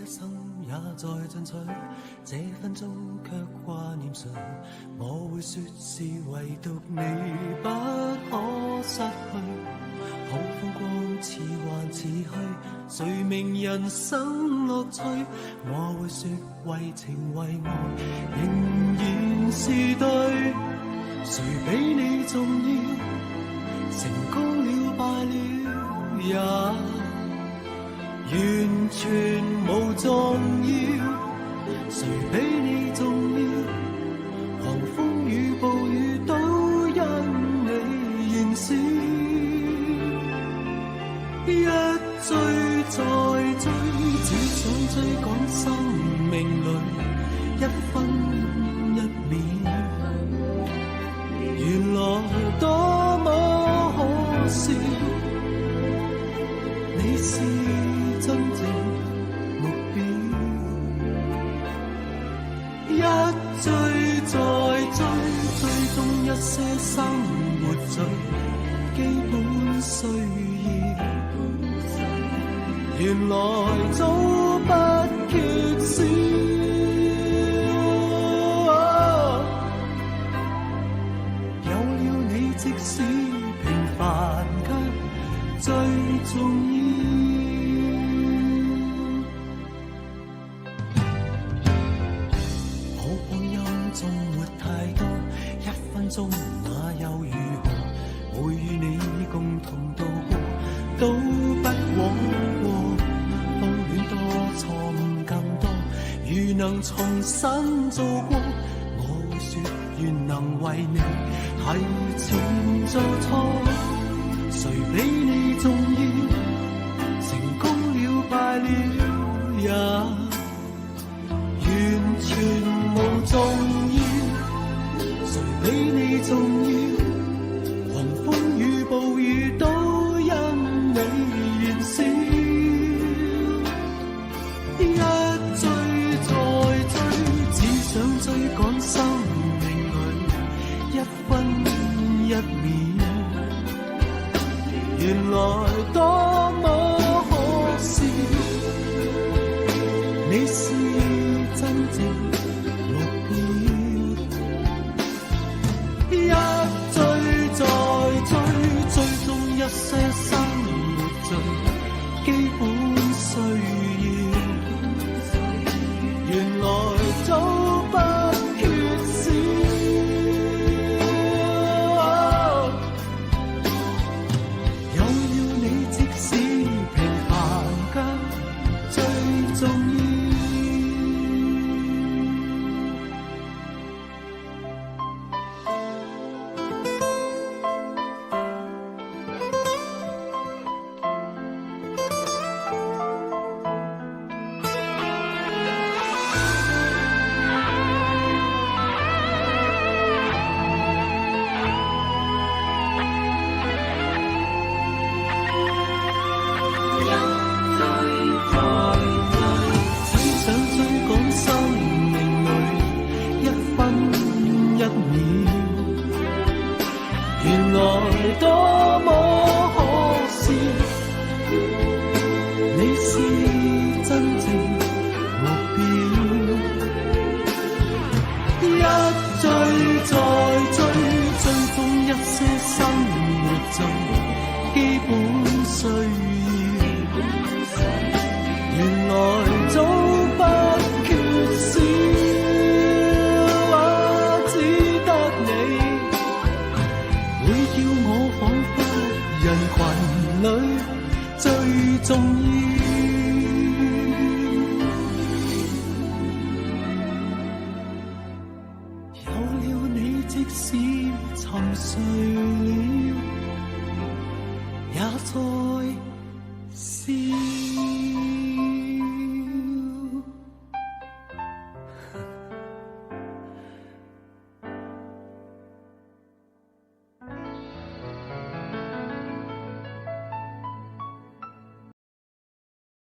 心也在進取，這分鐘卻掛念誰？我會說是唯獨你不可失去。好風光似幻似虛，誰明人生樂趣？我會說為情為愛仍然是對。誰比你重要？成功了敗了也完全無重要。誰比你重要？狂風與暴雨都因你燃燒。一追再追，只想追趕生命裏一分一秒。原來多麼可笑，你是真正目標。一追再追，追蹤一些生活最基本需要。原來早不缺少。即使平凡卻最重要。好光陰縱沒太多，一分鐘那又如何？會與你共同度過，都不枉過。風戀多，錯誤更多，如能重新做過，我會說願能為你提前做錯。誰比你重要？成功了敗了也完全無重要。誰比你重要？狂風與暴雨都因你燃燒。一追再追，只想追趕生命裏一分一秒。原來多麼可笑，你是真正目標。一追再追，追蹤一些生活最基本需要。原來早不缺少。有了你，即使平凡卻最重要。原來多麼可笑，你是真正目標。一追再追，追蹤一些生活最基本需要。原來早不缺少。人群裏最重要。有了你，即使沉睡了，也錯。